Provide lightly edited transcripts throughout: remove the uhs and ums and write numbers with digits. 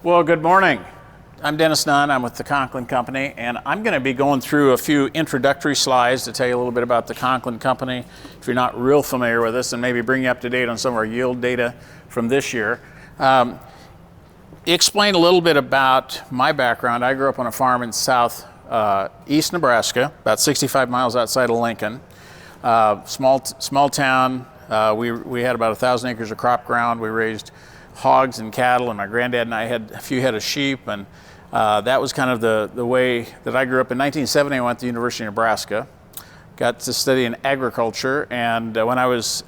Well, good morning. I'm Dennis Nun. I'm with the Conklin Company, and I'm going to be going through a few introductory slides to tell you a little bit about the Conklin Company, if you're not real familiar with us, and maybe bring you up to date on some of our yield data from this year. Explain a little bit about my background. I grew up on a farm in southeast Nebraska, about 65 miles outside of Lincoln. Small town. We had about 1,000 acres of crop ground. We raised hogs and cattle, and my granddad and I had a few head of sheep, and that was kind of the way that I grew up. In 1970, I went to the University of Nebraska, got to study in agriculture, and when I was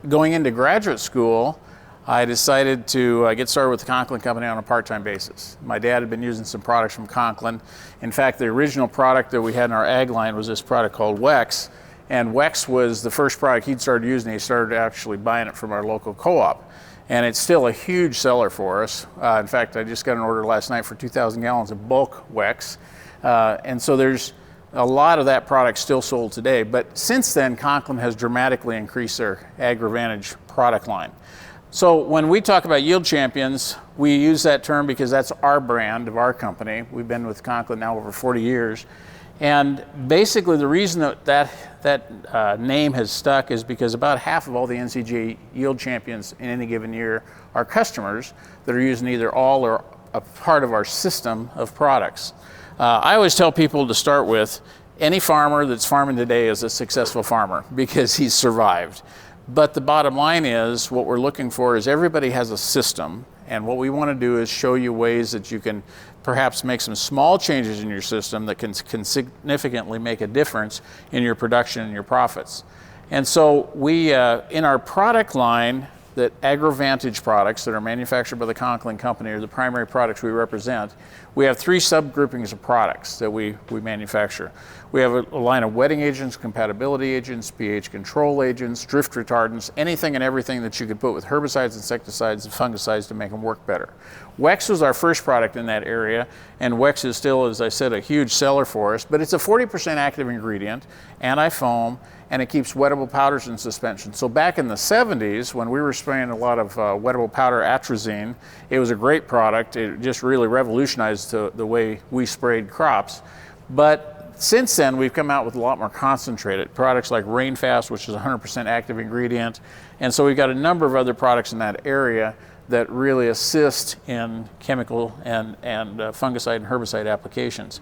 going into graduate school, I decided to get started with the Conklin Company on a part-time basis. My dad had been using some products from Conklin. In fact, the original product that we had in our ag line was this product called Wex, and Wex was the first product he'd started using. He started actually buying it from our local co-op. And it's still a huge seller for us. In fact, I just got an order last night for 2,000 gallons of bulk Wex. And so there's a lot of that product still sold today. But since then, Conklin has dramatically increased their AgroVantage product line. So when we talk about yield champions, we use that term because that's our brand of our company. We've been with Conklin now over 40 years. And basically the reason that name has stuck is because about half of all the NCG yield champions in any given year are customers that are using either all or a part of our system of products. I always tell people to start with, any farmer that's farming today is a successful farmer because he's survived. But the bottom line is, what we're looking for is everybody has a system, and what we want to do is show you ways that you can perhaps make some small changes in your system that can significantly make a difference in your production and your profits. And so we, in our product line, that AgroVantage products that are manufactured by the Conklin Company are the primary products we represent. We have three subgroupings of products that we manufacture. We have a line of wetting agents, compatibility agents, pH control agents, drift retardants, anything and everything that you could put with herbicides, insecticides, and fungicides to make them work better. Wex was our first product in that area, and Wex is still, as I said, a huge seller for us, but it's a 40% active ingredient, anti-foam, and it keeps wettable powders in suspension. So back in the 70s, when we were spraying a lot of wettable powder atrazine, it was a great product. It just really revolutionized the way we sprayed crops. But since then, we've come out with a lot more concentrated products like Rainfast, which is a 100% active ingredient. And so we've got a number of other products in that area that really assist in chemical and fungicide and herbicide applications.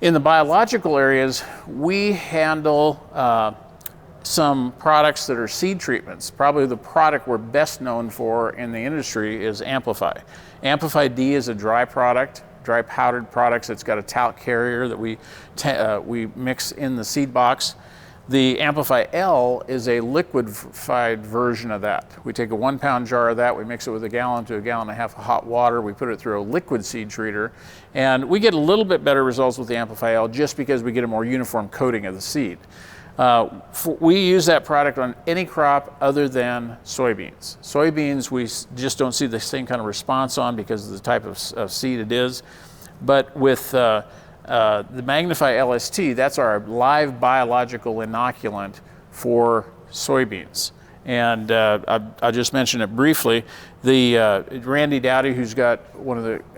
In the biological areas, we handle some products that are seed treatments. Probably the product we're best known for in the industry is Amplify. Amplify D is a dry product, dry powdered products. It's got a talc carrier that we mix in the seed box. The Amplify L is a liquefied version of that. We take a 1 pound jar of that, we mix it with 1 gallon to 1.5 gallons of hot water, we put it through a liquid seed treater, and we get a little bit better results with the Amplify L just because we get a more uniform coating of the seed. We use that product on any crop other than soybeans. Soybeans, we just don't see the same kind of response on because of the type of seed it is. But with the Magnify LST, that's our live biological inoculant for soybeans. And I'll just mention it briefly. The Randy Dowdy, who's got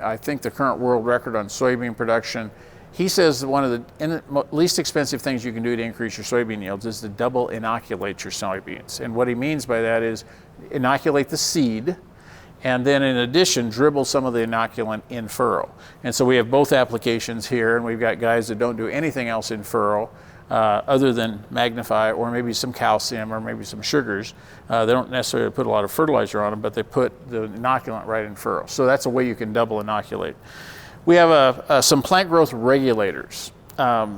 I think the current world record on soybean production, he says one of the least expensive things you can do to increase your soybean yields is to double inoculate your soybeans. And what he means by that is inoculate the seed, and then in addition, dribble some of the inoculant in furrow. And so we have both applications here, and we've got guys that don't do anything else in furrow other than Magnify or maybe some calcium or maybe some sugars. They don't necessarily put a lot of fertilizer on them, but they put the inoculant right in furrow. So that's a way you can double inoculate. We have some plant growth regulators.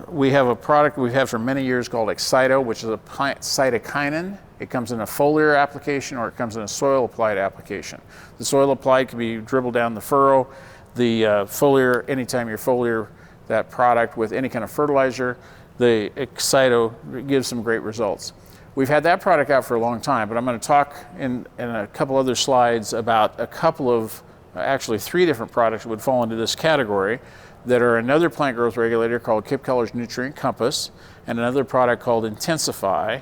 We have a product we've had for many years called Excito, which is a plant cytokinin. It comes in a foliar application or it comes in a soil applied application. The soil applied can be dribbled down the furrow. The foliar, anytime you foliar that product with any kind of fertilizer, the Excito gives some great results. We've had that product out for a long time, but I'm going to talk in a couple other slides about a couple of, actually 3 different products that would fall into this category that are another plant growth regulator called Kip Cullers Nutrient Compass, and another product called Intensify,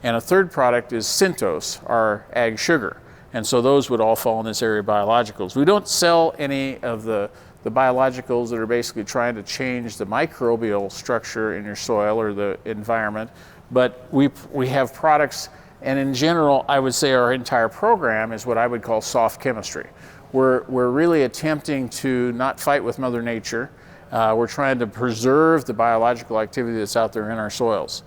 and a third product is Syntos, our ag sugar. And so those would all fall in this area of biologicals. We don't sell any of the biologicals that are basically trying to change the microbial structure in your soil or the environment, but we have products, and in general, I would say our entire program is what I would call soft chemistry. We're really attempting to not fight with Mother Nature. We're trying to preserve the biological activity that's out there in our soils.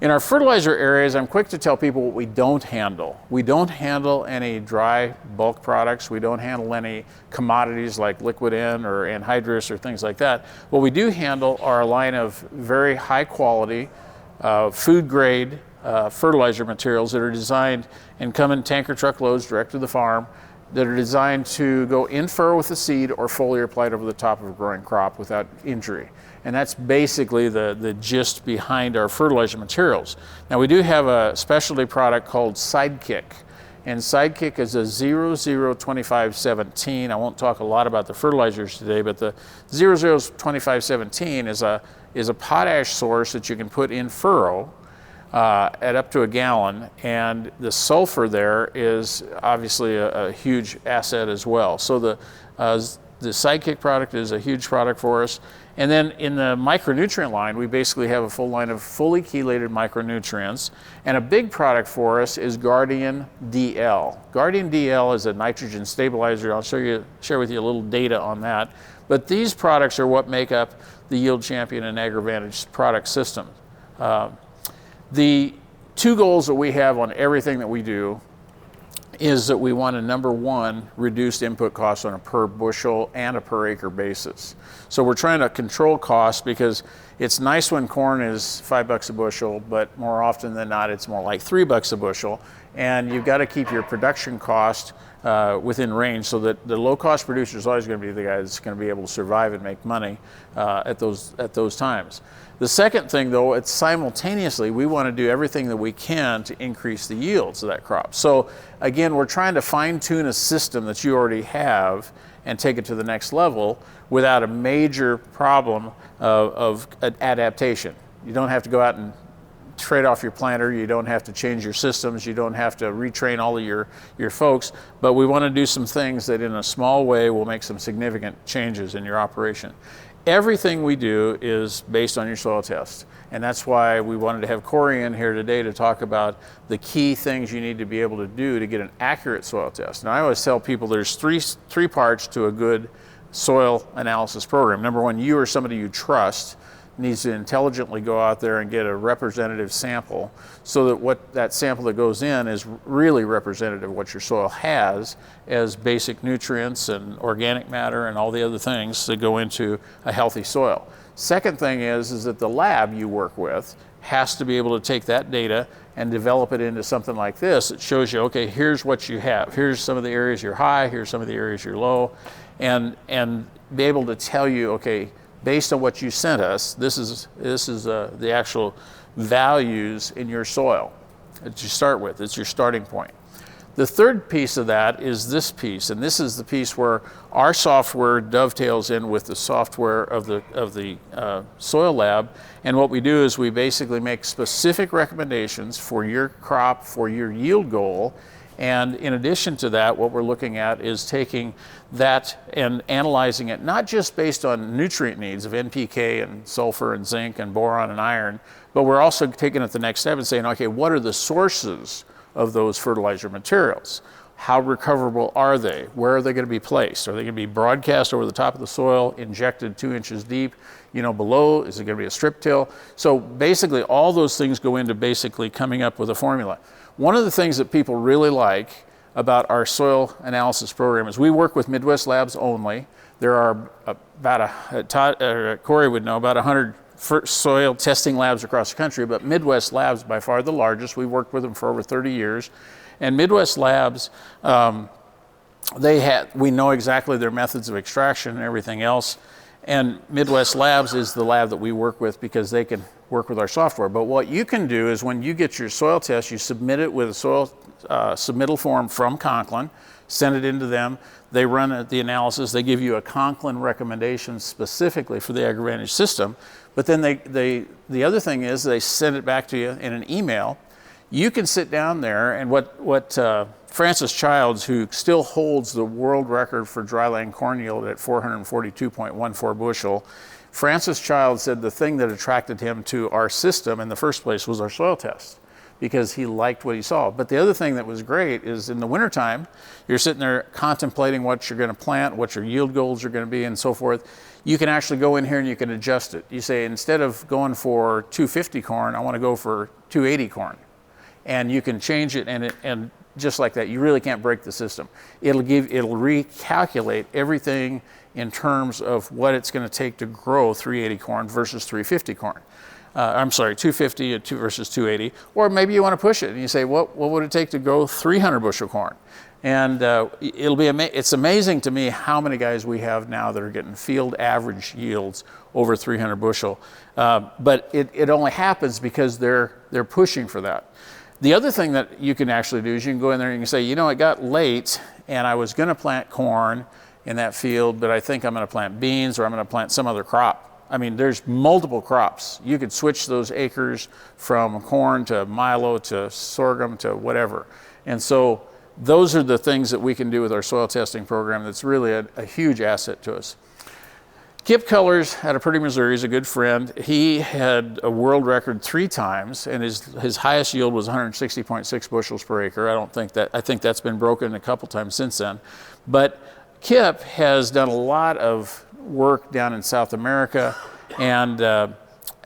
In our fertilizer areas, I'm quick to tell people what we don't handle. We don't handle any dry bulk products. We don't handle any commodities like Liquid N or anhydrous or things like that. What we do handle are a line of very high quality, food grade fertilizer materials that are designed and come in tanker truck loads direct to the farm, that are designed to go in furrow with the seed or foliar applied over the top of a growing crop without injury. And that's basically the gist behind our fertilizer materials. Now we do have a specialty product called Sidekick. And Sidekick is a 002517. I won't talk a lot about the fertilizers today, but the 002517 is a potash source that you can put in furrow at up to a gallon, and the sulfur there is obviously a huge asset as well. So the Sidekick product is a huge product for us. And then in the micronutrient line, we basically have a full line of fully chelated micronutrients. And a big product for us is Guardian DL. Guardian DL is a nitrogen stabilizer. I'll share with you a little data on that. But these products are what make up the Yield Champion and AgroVantage product system. The two goals that we have on everything that we do is that we want to, number one, reduce input costs on a per bushel and a per acre basis. So we're trying to control costs, because it's nice when corn is $5 a bushel, but more often than not, it's more like $3 a bushel. And you've got to keep your production cost within range, so that the low-cost producer is always going to be the guy that's going to be able to survive and make money at those times. The second thing, though, it's simultaneously we want to do everything that we can to increase the yields of that crop. So again, we're trying to fine-tune a system that you already have and take it to the next level without a major problem of adaptation. You don't have to go out and trade off your planter, you don't have to change your systems, you don't have to retrain all of your folks, but we want to do some things that in a small way will make some significant changes in your operation. Everything we do is based on your soil test, and that's why we wanted to have Corey in here today to talk about the key things you need to be able to do to get an accurate soil test. Now I always tell people there's three parts to a good soil analysis program. Number one, you or somebody you trust needs to intelligently go out there and get a representative sample, so that what that sample that goes in is really representative of what your soil has as basic nutrients and organic matter and all the other things that go into a healthy soil. Second thing is that the lab you work with has to be able to take that data and develop it into something like this. It shows you, okay, here's what you have. Here's some of the areas you're high, here's some of the areas you're low, and be able to tell you, okay, based on what you sent us, this is the actual values in your soil that you start with. It's your starting point. The third piece of that is this piece, and this is the piece where our software dovetails in with the software of the soil lab. And what we do is we basically make specific recommendations for your crop, for your yield goal. And in addition to that, what we're looking at is taking that and analyzing it, not just based on nutrient needs of NPK and sulfur and zinc and boron and iron, but we're also taking it the next step and saying, okay, what are the sources of those fertilizer materials? How recoverable are they? Where are they going to be placed? Are they going to be broadcast over the top of the soil, injected 2 inches deep, below? Is it going to be a strip till? So basically all those things go into basically coming up with a formula. One of the things that people really like about our soil analysis program is we work with Midwest Labs only. There are Corey would know, about 100 soil testing labs across the country, but Midwest Labs by far the largest. We've worked with them for over 30 years. And Midwest Labs, we know exactly their methods of extraction and everything else. And Midwest Labs is the lab that we work with because they can work with our software. But what you can do is when you get your soil test, you submit it with a soil submittal form from Conklin, send it into them. They run the analysis. They give you a Conklin recommendation specifically for the AgroVantage system. But then the other thing is they send it back to you in an email. You can sit down there, and what Francis Childs, who still holds the world record for dryland corn yield at 442.14 bushel, Francis Childs said the thing that attracted him to our system in the first place was our soil test, because he liked what he saw. But the other thing that was great is in the wintertime, you're sitting there contemplating what you're going to plant, what your yield goals are going to be, and so forth. You can actually go in here and you can adjust it. You say, instead of going for 250 corn, I want to go for 280 corn. And you can change it, and just like that, you really can't break the system. It'll recalculate everything in terms of what it's going to take to grow 380 corn versus 350 corn. I'm sorry, 250 versus 280. Or maybe you want to push it and you say, what would it take to grow 300 bushel corn? And it's amazing to me how many guys we have now that are getting field average yields over 300 bushel. But it only happens because they're pushing for that. The other thing that you can actually do is you can go in there and you can say, you know, it got late and I was going to plant corn in that field, but I think I'm going to plant beans or I'm going to plant some other crop. I mean, there's multiple crops. You could switch those acres from corn to milo to sorghum to whatever. And so those are the things that we can do with our soil testing program that's really a huge asset to us. Kip Cullers out of Purdy, Missouri is a good friend. He had a world record 3 times, and his highest yield was 160.6 bushels per acre. I think that's been broken a couple times since then. But Kip has done a lot of work down in South America, and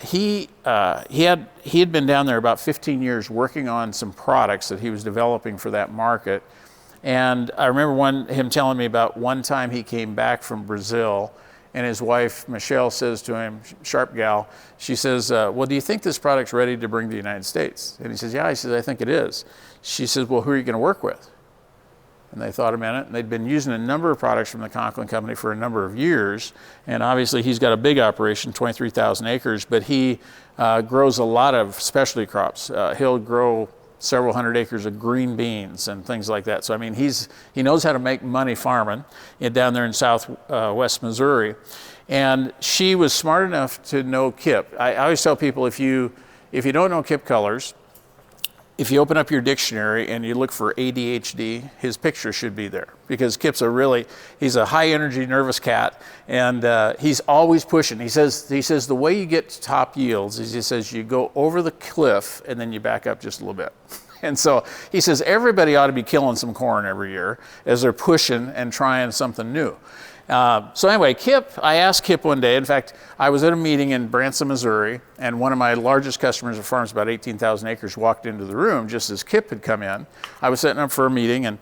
he had been down there about 15 years working on some products that he was developing for that market. And I remember him telling me about one time he came back from Brazil, and his wife, Michelle, says to him, sharp gal, she says, well, do you think this product's ready to bring to the United States? And he says, yeah. He says, I think it is. She says, well, who are you going to work with? And they thought a minute, and they'd been using a number of products from the Conklin Company for a number of years. And obviously he's got a big operation, 23,000 acres, but he grows a lot of specialty crops. He'll grow several hundred acres of green beans and things like that. So I mean, he knows how to make money farming down there in southwest Missouri. And she was smart enough to know Kip. I always tell people, if you don't know Kip Cullers, if you open up your dictionary and you look for ADHD, his picture should be there, because Kip's he's a high energy, nervous cat, and he's always pushing. He says the way you get to top yields is, he says, you go over the cliff and then you back up just a little bit. And so he says everybody ought to be killing some corn every year as they're pushing and trying something new. So anyway, I asked Kip one day, in fact, I was at a meeting in Branson, Missouri, and one of my largest customers that farms about 18,000 acres walked into the room just as Kip had come in. I was setting up for a meeting, and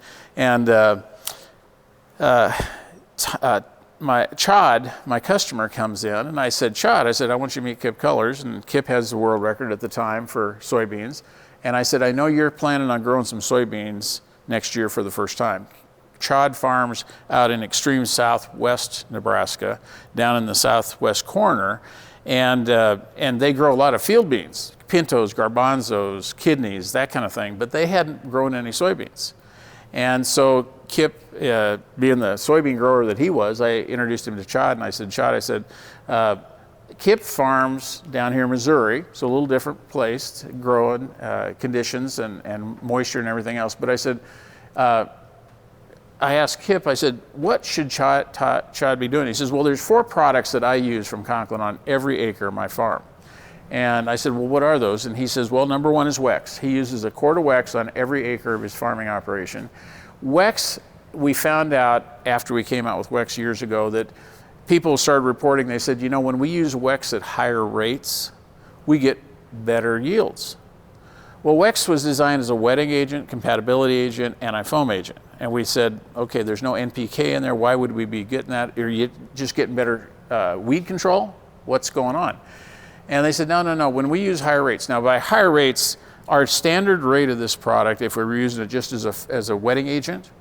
Chad, my customer, comes in, and I said, Chad, I want you to meet Kip Cullers, and Kip has the world record at the time for soybeans. And I said, I know you're planning on growing some soybeans next year for the first time. Chad farms out in extreme southwest Nebraska, down in the southwest corner, and they grow a lot of field beans, pintos, garbanzos, kidneys, that kind of thing, but they hadn't grown any soybeans. And so Kip, being the soybean grower that he was, I introduced him to Chad, and I said, Chad, Kip farms down here in Missouri, so a little different place, growing conditions and moisture and everything else, but I said, I asked Kip, I said, what should Chad be doing? He says, well, there's 4 products that I use from Conklin on every acre of my farm. And I said, well, what are those? And he says, well, number 1 is Wex. He uses a quart of Wex on every acre of his farming operation. Wex, we found out after we came out with Wex years ago that people started reporting, they said, when we use Wex at higher rates, we get better yields. Well, Wex was designed as a wetting agent, compatibility agent, anti-foam agent. And we said, okay, there's no NPK in there. Why would we be getting that? Are you just getting better weed control? What's going on? And they said, no. When we use higher rates, now by higher rates, our standard rate of this product, if we were using it just as a wetting agent,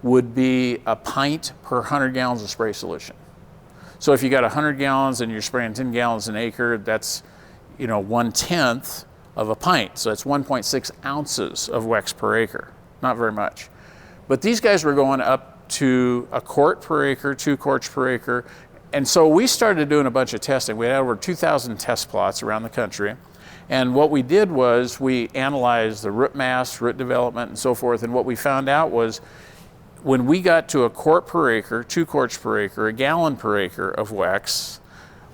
would be a pint per 100 gallons of spray solution. So if you got 100 gallons and you're spraying 10 gallons an acre, that's 1/10 of a pint. So that's 1.6 ounces of Wex per acre. Not very much. But these guys were going up to a quart per acre, 2 quarts per acre, And so we started doing a bunch of testing. We had over 2,000 test plots around the country. And what we did was we analyzed the root mass, root development, and so forth. And what we found out was when we got to a quart per acre, 2 quarts per acre, a gallon per acre of Wex,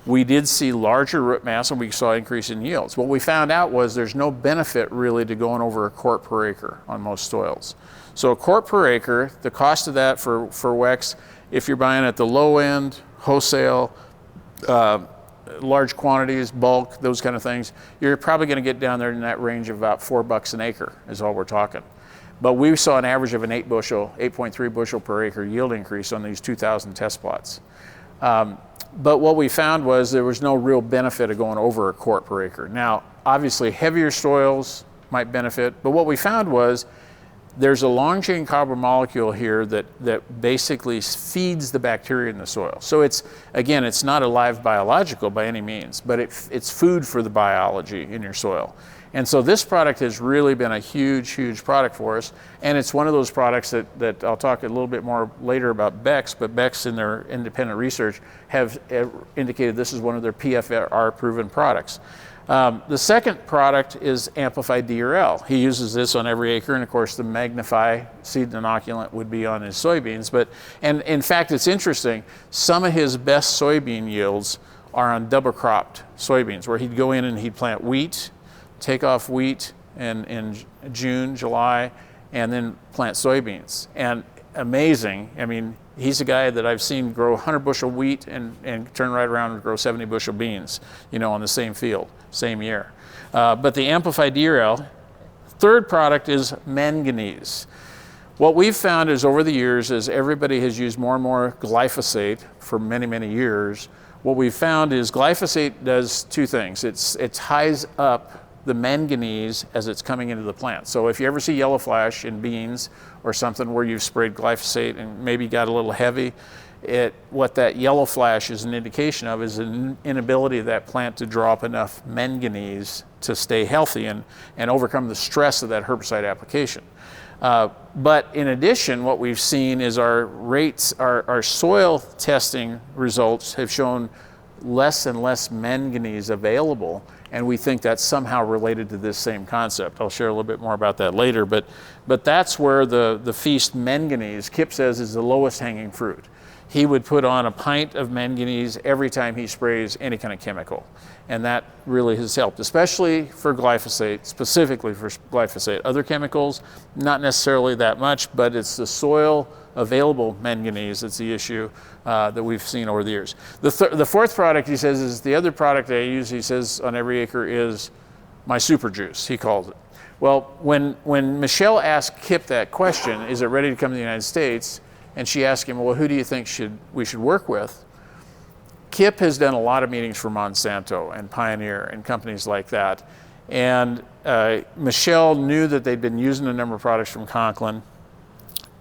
we did see larger root mass and we saw increase in yields. What we found out was there's no benefit really to going over a quart per acre on most soils. So a quart per acre, the cost of that for Wex, if you're buying at the low end, wholesale, large quantities, bulk, those kind of things, you're probably going to get down there in that range of about $4 an acre is all we're talking. But we saw an average of an 8.3 bushel per acre yield increase on these 2,000 test plots. But what we found was there was no real benefit of going over a quart per acre. Now, obviously heavier soils might benefit, but what we found was there's a long chain carbon molecule here that basically feeds the bacteria in the soil. So it's, again, it's not a live biological by any means, but it's food for the biology in your soil. And so this product has really been a huge, huge product for us. And it's one of those products that I'll talk a little bit more later about Beck's, but Beck's in their independent research have indicated this is one of their PFR proven products. The second product is Amplified D or L. He uses this on every acre, and of course the Magnify seed inoculant would be on his soybeans. And in fact, it's interesting, some of his best soybean yields are on double cropped soybeans, where he'd go in and he'd plant wheat, take off wheat in June, July, and then plant soybeans. And amazing, I mean, he's a guy that I've seen grow 100 bushel wheat and turn right around and grow 70 bushel beans, on the same field, same year. But the Amplified DRL, third product is manganese. What we've found is over the years, as everybody has used more and more glyphosate for many, many years, what we've found is glyphosate does two things. It ties up the manganese as it's coming into the plant. So if you ever see yellow flash in beans or something where you've sprayed glyphosate and maybe got a little heavy, what that yellow flash is an indication of is an inability of that plant to draw up enough manganese to stay healthy and overcome the stress of that herbicide application. But in addition, what we've seen is our soil testing results have shown less and less manganese available, and we think that's somehow related to this same concept. I'll share a little bit more about that later, but that's where the Feast manganese, Kip says, is the lowest hanging fruit. He would put on a pint of manganese every time he sprays any kind of chemical, and that really has helped, especially for glyphosate, specifically for glyphosate. Other chemicals, not necessarily that much, but it's the soil available manganese that's the issue that we've seen over the years. The fourth product, he says, is the other product I use, he says, on every acre is my super juice, he calls it. Well, when Michelle asked Kip that question, is it ready to come to the United States? And she asked him, well, who do you think we should work with? Kip has done a lot of meetings for Monsanto and Pioneer and companies like that. And Michelle knew that they'd been using a number of products from Conklin.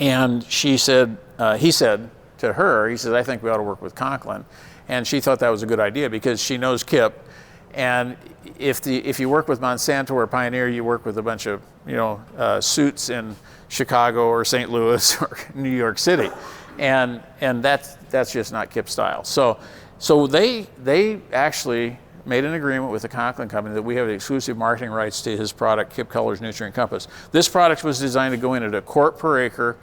And he said to her, he says, I think we ought to work with Conklin. And she thought that was a good idea because she knows Kip. And if you work with Monsanto or Pioneer, you work with a bunch of suits in Chicago or St. Louis or New York City, and that's just not Kip's style. So they actually made an agreement with the Conklin company that we have the exclusive marketing rights to his product, Kip Cullers Nutrient Compass. This product was designed to go in at a quart per acre.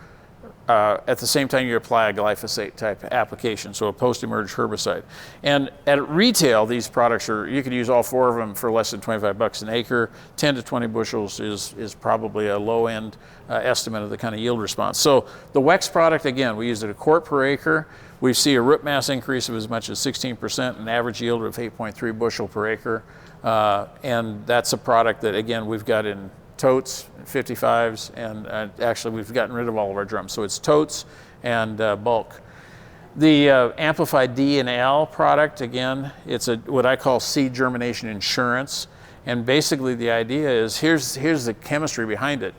At the same time you apply a glyphosate type application, so a post-emerge herbicide. And at retail, these products you could use all four of them for less than $25 an acre. 10 to 20 bushels is probably a low-end estimate of the kind of yield response. So the Wex product, again, we used it a quart per acre. We see a root mass increase of as much as 16%, an average yield of 8.3 bushel per acre. And that's a product that, again, we've got in totes, 55s, and actually we've gotten rid of all of our drums. So it's totes and bulk. The Amplified D and L product, again, it's what I call seed germination insurance. And basically the idea is, here's the chemistry behind it.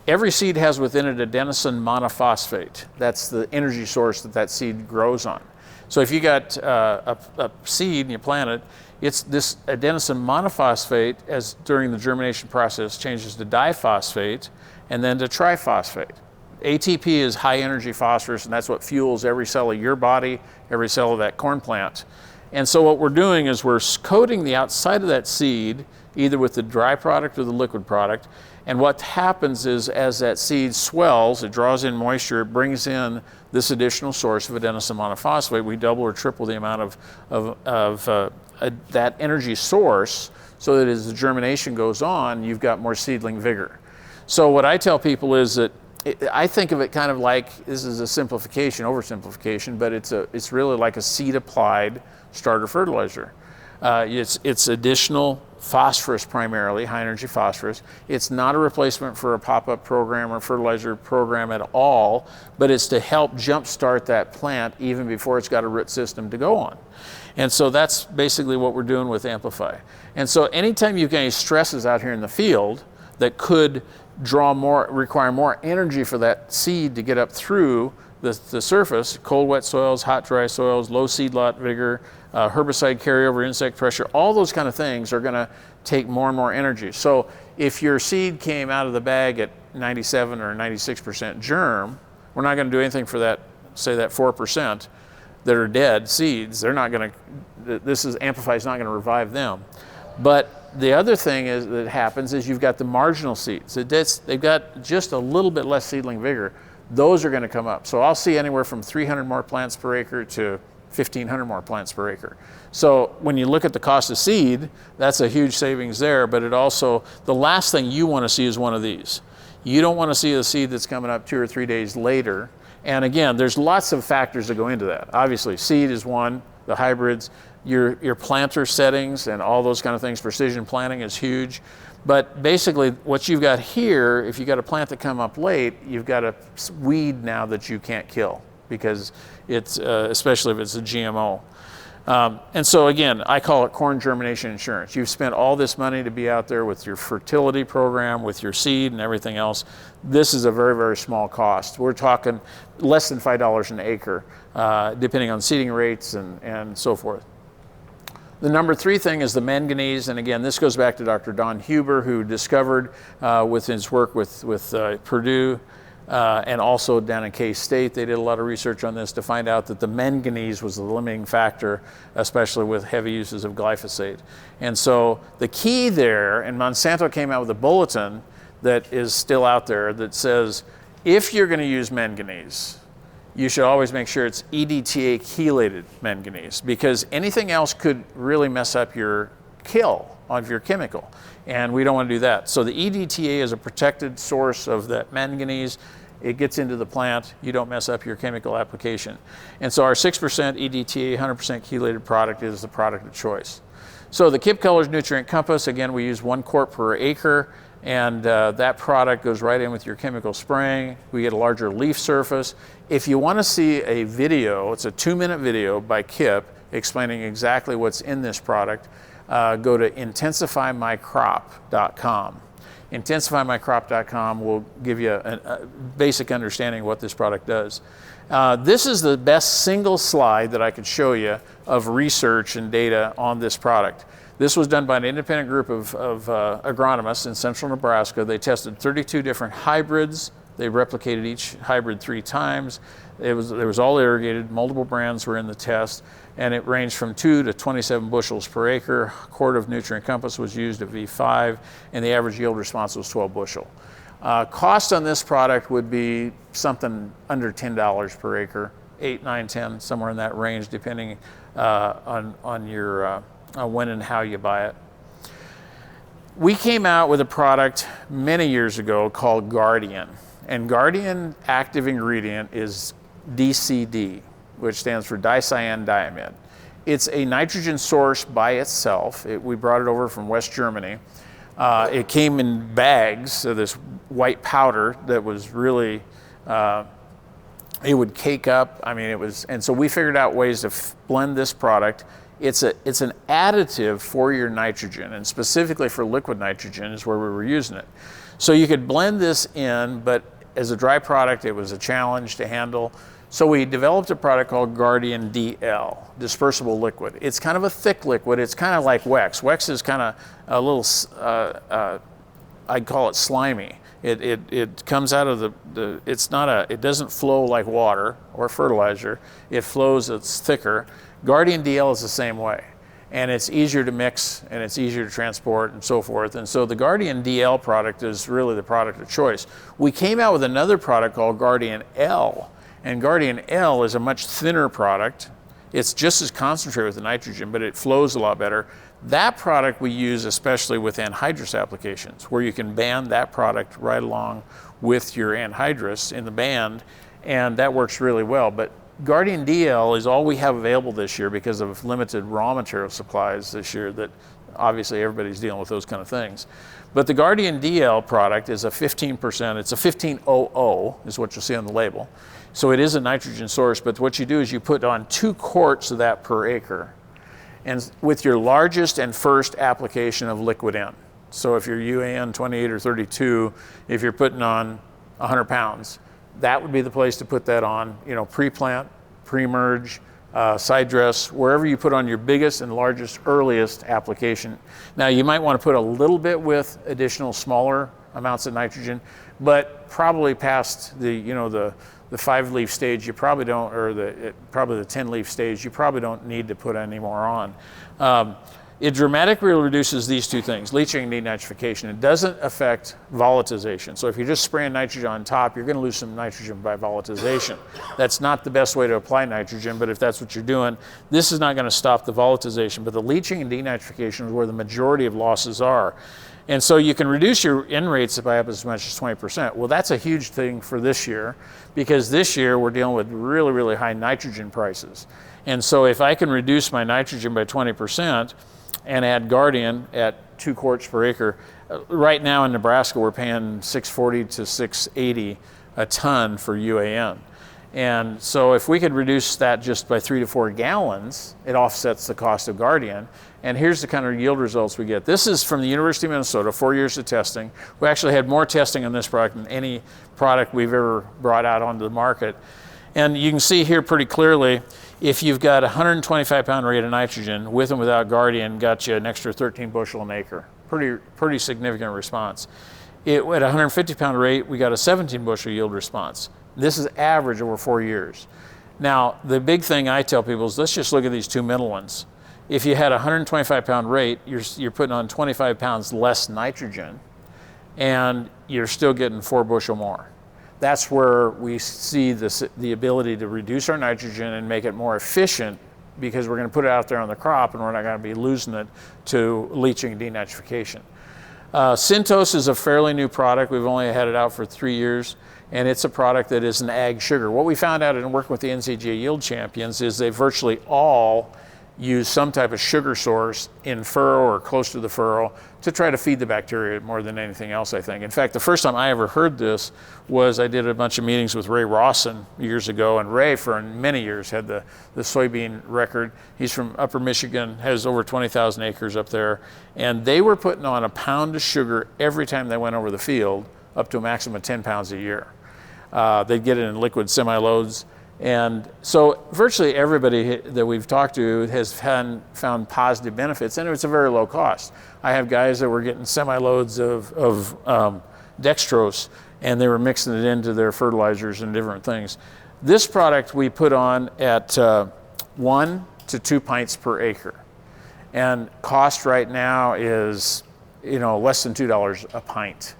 Every seed has within it adenosine monophosphate. That's the energy source that seed grows on. So if you got a seed and you plant it, it's this adenosine monophosphate, as during the germination process, changes to diphosphate and then to triphosphate. ATP is high energy phosphorus, and that's what fuels every cell of your body, every cell of that corn plant. And so what we're doing is we're coating the outside of that seed, either with the dry product or the liquid product. And what happens is as that seed swells, it draws in moisture, it brings in this additional source of adenosine monophosphate. We double or triple the amount of that energy source, so that as the germination goes on, you've got more seedling vigor. So what I tell people is that I think of it kind of like, this is a simplification, oversimplification, but it's really like a seed applied starter fertilizer. It's additional phosphorus primarily, high energy phosphorus. It's not a replacement for a pop-up program or fertilizer program at all, but it's to help jumpstart that plant even before it's got a root system to go on. And so that's basically what we're doing with Amplify. And so anytime you've got any stresses out here in the field that could require more energy for that seed to get up through the surface, cold, wet soils, hot, dry soils, low seed lot vigor, herbicide carryover, insect pressure, all those kind of things are going to take more and more energy. So if your seed came out of the bag at 97 or 96% germ, we're not going to do anything for that, say that 4% that are dead seeds. They're not going to, Amplify is not going to revive them. But the other thing that happens is you've got the marginal seeds. They've got just a little bit less seedling vigor. Those are going to come up. So I'll see anywhere from 300 more plants per acre to 1,500 more plants per acre. So when you look at the cost of seed, that's a huge savings there, but it also, the last thing you want to see is one of these. You don't want to see a seed that's coming up 2 or 3 days later. And again, there's lots of factors that go into that. Obviously, seed is one, the hybrids, your planter settings and all those kind of things, precision planting is huge. But basically what you've got here, if you've got a plant that come up late, you've got a weed now that you can't kill because it's, especially if it's a GMO. And so again, I call it corn germination insurance. You've spent all this money to be out there with your fertility program, with your seed and everything else. This is a very, very small cost. We're talking less than $5 an acre, depending on seeding rates and so forth. The number 3 thing is the manganese, and again, this goes back to Dr. Don Huber, who discovered with his work with Purdue and also down in K-State, they did a lot of research on this to find out that the manganese was the limiting factor, especially with heavy uses of glyphosate. And so the key there, and Monsanto came out with a bulletin that is still out there that says, if you're going to use manganese, you should always make sure it's EDTA chelated manganese, because anything else could really mess up your kill of your chemical, and we don't want to do that. So the EDTA is a protected source of that manganese. It gets into the plant, you don't mess up your chemical application. And so our 6% EDTA, 100% chelated product is the product of choice. So the Kip Cullers Nutrient Compass, again, we use 1 quart per acre, and that product goes right in with your chemical spraying. We get a larger leaf surface. If you want to see a video, it's a 2-minute video by Kip explaining exactly what's in this product, go to intensifymycrop.com. Intensifymycrop.com will give you a basic understanding of what this product does. This is the best single slide that I could show you of research and data on this product. This was done by an independent group of agronomists in central Nebraska. They tested 32 different hybrids. They replicated each hybrid 3 times. It was all irrigated. Multiple brands were in the test, and it ranged from 2 to 27 bushels per acre. A quart of Nutrient Compass was used at V5, and the average yield response was 12 bushel. Cost on this product would be something under $10 per acre, 8, 9, 10, somewhere in that range, depending on your when and how you buy it. We came out with a product many years ago called Guardian, and Guardian active ingredient is DCD, which stands for dicyandiamide. It's a nitrogen source by itself. We brought it over from West Germany. It came in bags, so this white powder that was really, it would cake up. I mean, and so we figured out ways to blend this product. It's an additive for your nitrogen, and specifically for liquid nitrogen is where we were using it. So you could blend this in, but as a dry product, it was a challenge to handle. So we developed a product called Guardian DL, dispersible liquid. It's kind of a thick liquid. It's kind of like Wex. Wex is kind of a little, I'd call it slimy. It comes out of it doesn't flow like water or fertilizer. It flows, it's thicker. Guardian DL is the same way. And it's easier to mix, and it's easier to transport, and so forth. And so the Guardian DL product is really the product of choice. We came out with another product called Guardian L, and Guardian L is a much thinner product. It's just as concentrated with the nitrogen, but it flows a lot better. That product we use especially with anhydrous applications, where you can band that product right along with your anhydrous in the band, and that works really well. But Guardian DL is all we have available this year because of limited raw material supplies this year, that obviously everybody's dealing with those kind of things. But the Guardian DL product is a 15%, it's a 1500 is what you'll see on the label. So it is a nitrogen source, but what you do is you put on 2 quarts of that per acre, and with your largest and first application of liquid N. So if you're UAN 28 or 32, if you're putting on 100 pounds, that would be the place to put that on, pre-plant, pre-merge, side dress, wherever you put on your biggest and largest, earliest application. Now you might want to put a little bit with additional smaller amounts of nitrogen, but probably past the 5-leaf stage, you probably don't, or probably the 10-leaf stage, you probably don't need to put any more on. It dramatically reduces these 2 things, leaching and denitrification. It doesn't affect volatilization. So if you're just spraying nitrogen on top, you're going to lose some nitrogen by volatilization. That's not the best way to apply nitrogen, but if that's what you're doing, this is not going to stop the volatilization. But the leaching and denitrification is where the majority of losses are. And so you can reduce your N rates by up as much as 20%. Well, that's a huge thing for this year, because this year we're dealing with really, really high nitrogen prices. And so if I can reduce my nitrogen by 20%, and add Guardian at 2 quarts per acre. Right now in Nebraska, we're paying $640 to $680 a ton for UAN. And so if we could reduce that just by 3 to 4 gallons, it offsets the cost of Guardian. And here's the kind of yield results we get. This is from the University of Minnesota, 4 years of testing. We actually had more testing on this product than any product we've ever brought out onto the market. And you can see here pretty clearly, if you've got a 125 pound rate of nitrogen, with and without Guardian, got you an extra 13 bushel an acre. Pretty significant response. At a 150 pound rate, we got a 17 bushel yield response. This is average over 4 years. Now, the big thing I tell people is, let's just look at these 2 middle ones. If you had a 125 pound rate, you're putting on 25 pounds less nitrogen, and you're still getting 4 bushel more. That's where we see the ability to reduce our nitrogen and make it more efficient, because we're going to put it out there on the crop and we're not going to be losing it to leaching and denitrification. Syntos is a fairly new product. We've only had it out for 3 years, and it's a product that is an ag sugar. What we found out in working with the NCGA Yield Champions is they virtually all use some type of sugar source in furrow or close to the furrow to try to feed the bacteria more than anything else, I think. In fact, the first time I ever heard this was I did a bunch of meetings with Ray Rawson years ago, and Ray for many years had the soybean record. He's from Upper Michigan, has over 20,000 acres up there, and they were putting on a pound of sugar every time they went over the field, up to a maximum of 10 pounds a year. They'd get it in liquid semi-loads. And so virtually everybody that we've talked to has found positive benefits, and it's a very low cost. I have guys that were getting semi-loads of dextrose, and they were mixing it into their fertilizers and different things. This product we put on at 1 to 2 pints per acre. And cost right now is less than $2 a pint.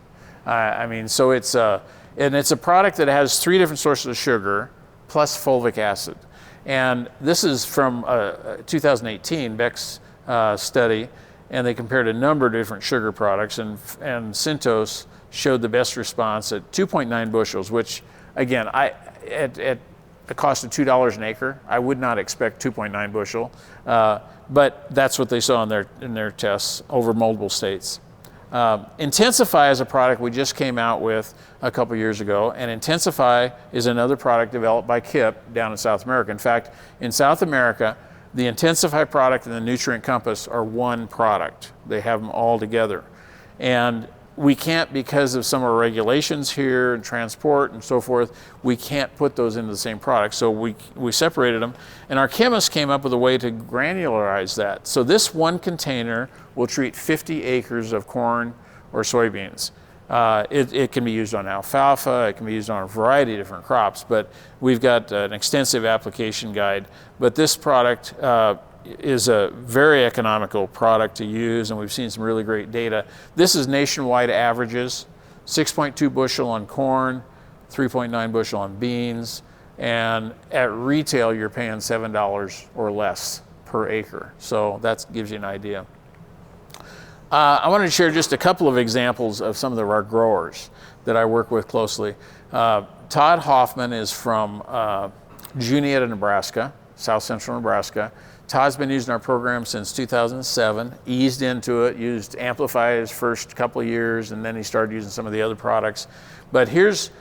So it's a product that has 3 different sources of sugar, plus fulvic acid. And this is from a 2018 Beck's study, and they compared a number of different sugar products, and Syntos showed the best response at 2.9 bushels, which again, at the cost of $2 an acre, I would not expect 2.9 bushel, but that's what they saw in their tests over multiple states. Intensify is a product we just came out with a couple years ago, and Intensify is another product developed by Kip down in South America. In fact, in South America, the Intensify product and the Nutrient Compass are one product. They have them all together. And we can't, because of some of our regulations here and transport and so forth, we can't put those into the same product. So we separated them, and our chemists came up with a way to granularize that. So this one container will treat 50 acres of corn or soybeans. It can be used on alfalfa, it can be used on a variety of different crops, but we've got an extensive application guide. But this product is a very economical product to use, and we've seen some really great data. This is nationwide averages: 6.2 bushel on corn, 3.9 bushel on beans, and at retail you're paying $7 or less per acre. So that gives you an idea. I wanted to share just a couple of examples of some of our growers that I work with closely. Todd Hoffman is from Juniata, Nebraska, south central Nebraska. Todd's been using our program since 2007, eased into it, used Amplify his first couple of years, and then he started using some of the other products. But here's,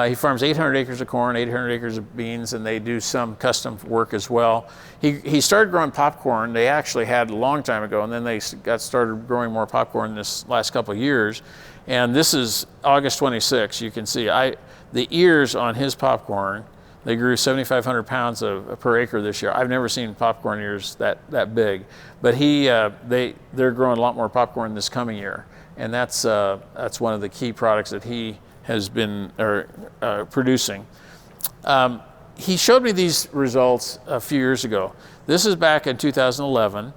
he farms 800 acres of corn, 800 acres of beans, and they do some custom work as well. He started growing popcorn. They actually had a long time ago, and then they got started growing more popcorn this last couple of years. And this is August 26. You can see the ears on his popcorn, they grew 7,500 pounds per acre this year. I've never seen popcorn ears that big, but they're growing a lot more popcorn this coming year, and that's one of the key products that he has been producing. He showed me these results a few years ago. This is back in 2011.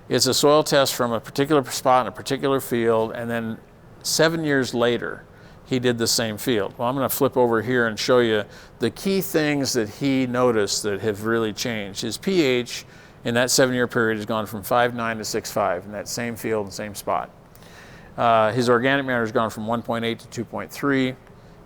It's a soil test from a particular spot in a particular field, and then 7 years later, he did the same field. Well, I'm going to flip over here and show you the key things that he noticed that have really changed. His pH in that 7-year period has gone from 5.9 to 6.5 in that same field and same spot. His organic matter has gone from 1.8 to 2.3.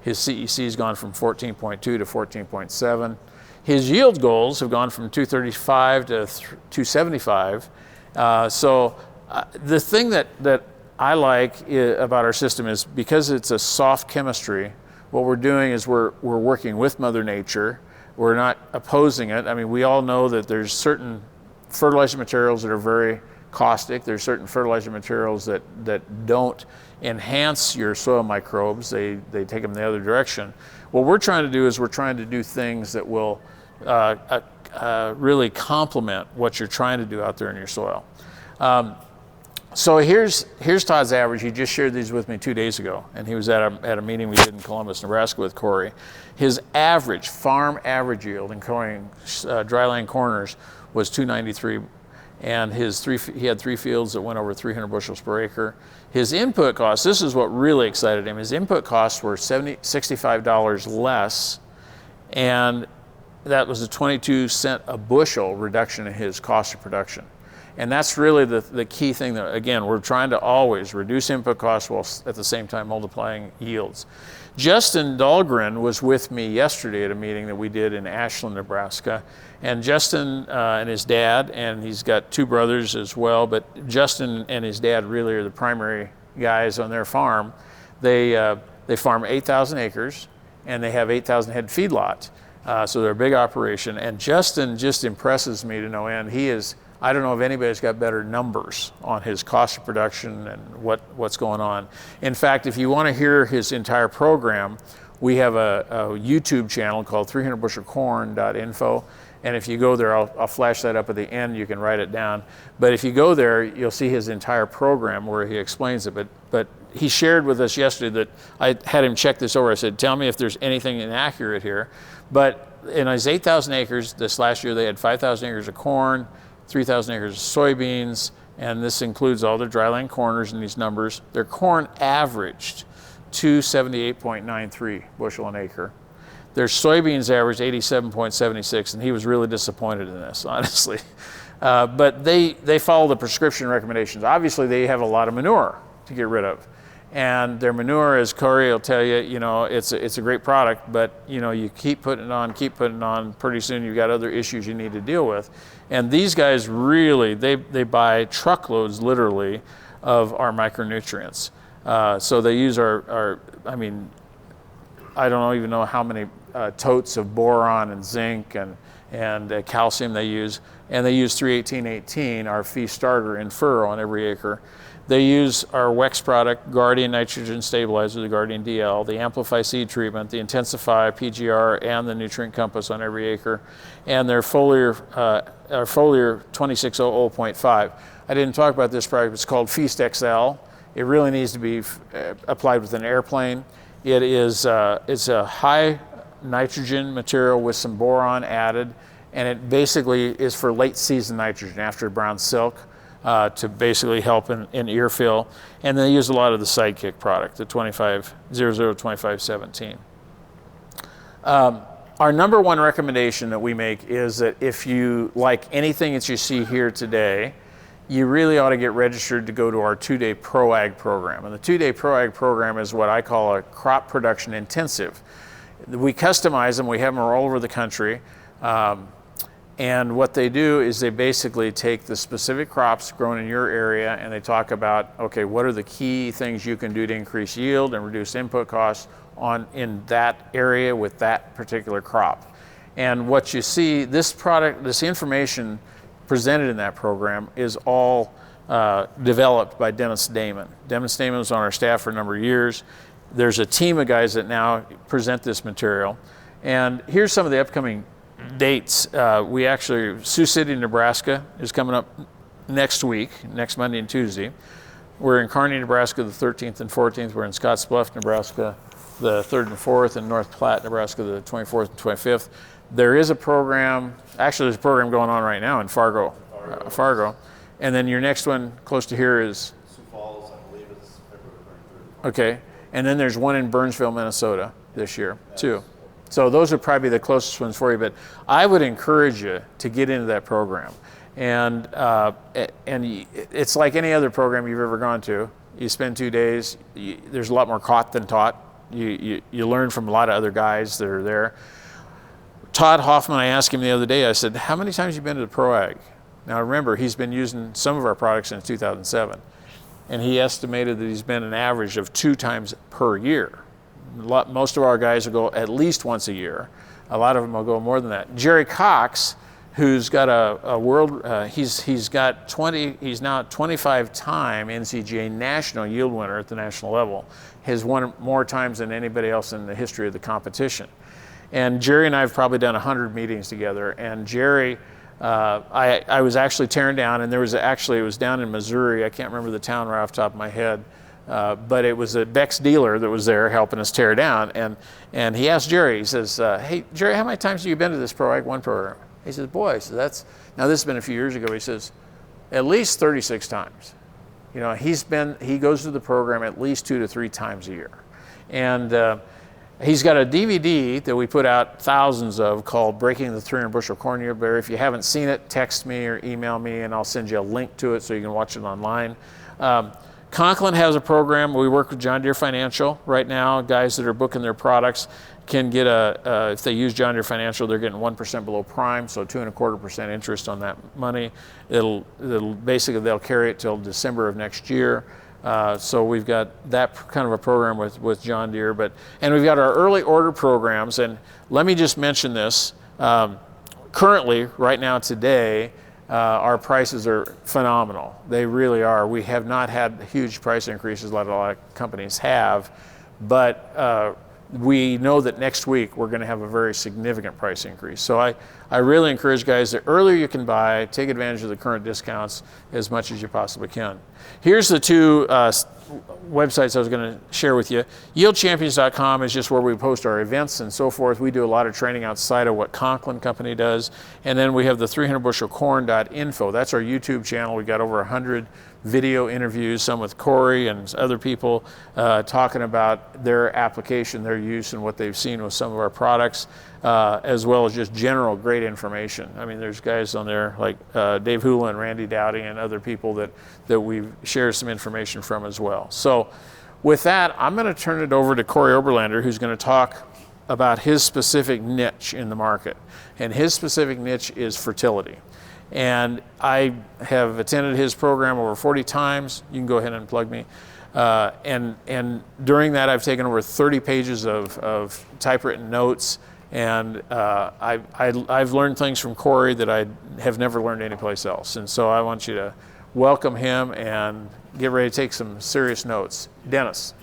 His CEC has gone from 14.2 to 14.7. His yield goals have gone from 235 to 275. The thing that I like about our system is because it's a soft chemistry, what we're doing is we're working with Mother Nature. We're not opposing it. I mean, we all know that there's certain fertilizer materials that are very caustic. There's certain fertilizer materials that don't enhance your soil microbes. They take them the other direction. What we're trying to do is we're trying to do things that will really complement what you're trying to do out there in your soil. So here's Todd's average. He just shared these with me 2 days ago, and he was at a meeting we did in Columbus, Nebraska with Corey. His average, farm average yield in growing dryland corners was 293, and he had 3 fields that went over 300 bushels per acre. His input costs, this is what really excited him, his input costs were $65 less, and that was a 22 cent a bushel reduction in his cost of production. And that's really the key thing that, again, we're trying to always reduce input costs while at the same time multiplying yields. Justin Dahlgren was with me yesterday at a meeting that we did in Ashland, Nebraska. And Justin and his dad, and he's got 2 brothers as well, but Justin and his dad really are the primary guys on their farm. They farm 8,000 acres, and they have 8,000 head feedlot. So they're a big operation. And Justin just impresses me to no end. I don't know if anybody's got better numbers on his cost of production and what's going on. In fact, if you want to hear his entire program, we have a YouTube channel called 300bushelcorn.info. And if you go there, I'll flash that up at the end. You can write it down. But if you go there, you'll see his entire program where he explains it. But he shared with us yesterday that I had him check this over. I said, tell me if there's anything inaccurate here. But in his 8,000 acres, this last year they had 5,000 acres of corn, 3,000 acres of soybeans, and this includes all their dryland corners in these numbers. Their corn averaged 278.93 bushel an acre. Their soybeans averaged 87.76, and he was really disappointed in this, honestly. But they follow the prescription recommendations. Obviously, they have a lot of manure to get rid of. And their manure, as Corey will tell you, it's a great product, but you keep putting it on, pretty soon you've got other issues you need to deal with. And these guys really, they buy truckloads literally of our micronutrients. So they use I don't even know how many totes of boron and zinc and calcium they use. And they use 31818, our Feast Starter in furrow on every acre. They use our Wex product, Guardian Nitrogen Stabilizer, the Guardian DL, the Amplify Seed Treatment, the Intensify PGR, and the Nutrient Compass on every acre, and their foliar 2600.5. I didn't talk about this product. It's called Feast XL, It really needs to be applied with an airplane. It's a high nitrogen material with some boron added, and it basically is for late season nitrogen after brown silk to basically help in ear fill. And they use a lot of the Sidekick product, the 2517. Our number one recommendation that we make is that if you like anything that you see here today, you really ought to get registered to go to our 2-day ProAg program. And the 2-day ProAg program is what I call a crop production intensive. We customize them, we have them all over the country. And what they do is they basically take the specific crops grown in your area and they talk about, okay, what are the key things you can do to increase yield and reduce input costs in that area with that particular crop. And what you see, this information presented in that program is all developed by Dennis Nun. Dennis Nun was on our staff for a number of years. There's a team of guys that now present this material. And here's some of the upcoming dates. Sioux City, Nebraska is coming up next week, next Monday and Tuesday. We're in Kearney, Nebraska the 13th and 14th. We're in Scottsbluff, Nebraska the 3rd and 4th, and North Platte, Nebraska the 24th and 25th. There is a program, actually there's a program going on right now in Fargo. And then your next one close to here is? Sioux Falls, I believe it's February 23rd. Okay, and then there's one in Burnsville, Minnesota this year too. So those are probably the closest ones for you, but I would encourage you to get into that program. And it's like any other program you've ever gone to. You spend 2 days, there's a lot more caught than taught. You learn from a lot of other guys that are there. Todd Hoffman, I asked him the other day, I said, how many times have you been to the ProAg? Now remember, he's been using some of our products since 2007. And he estimated that he's been an average of 2 times per year. Most of our guys will go at least once a year. A lot of them will go more than that. Jerry Cox, who's got a world, he's now a 25-time NCGA national yield winner at the national level, has won more times than anybody else in the history of the competition. And Jerry and I have probably done 100 meetings together. And Jerry, I was actually tearing down, and it was down in Missouri. I can't remember the town right off the top of my head. But it was a Beck's dealer that was there helping us tear down. And he asked Jerry, he says, hey, Jerry, how many times have you been to this ProAg 1 program? He says, boy, so now this has been a few years ago. He says, at least 36 times. You know, he goes to the program at least 2 to 3 times a year. And he's got a DVD that we put out thousands of called Breaking the 300 Bushel Corn Yield Barrier. If you haven't seen it, text me or email me and I'll send you a link to it so you can watch it online. Conklin has a program. We work with John Deere Financial right now. Guys that are booking their products can get if they use John Deere Financial, they're getting 1% below prime, so 2.25% interest on that money. They'll carry it till December of next year. So we've got that kind of a program with John Deere, and we've got our early order programs. And let me just mention this. Currently, right now today, our prices are phenomenal. They really are. We have not had huge price increases like a lot of companies have, but we know that next week we're going to have a very significant price increase. So I really encourage guys, the earlier you can buy, take advantage of the current discounts as much as you possibly can. Here's the 2 websites I was going to share with you. YieldChampions.com is just where we post our events and so forth. We do a lot of training outside of what Conklin Company does. And then we have the 300bushelcorn.info. That's our YouTube channel. We've got over 100 video interviews, some with Corey and other people talking about their application, their use, and what they've seen with some of our products, as well as just general great information. I mean, there's guys on there like Dave Hula and Randy Dowdy and other people that we've shared some information from as well. So with that, I'm going to turn it over to Corey Oberlander, who's going to talk about his specific niche in the market. And his specific niche is fertility. And I have attended his program over 40 times. You can go ahead and plug me. And during that, I've taken over 30 pages of typewritten notes. And I've learned things from Corey that I have never learned anyplace else. And so I want you to welcome him and get ready to take some serious notes. Dennis.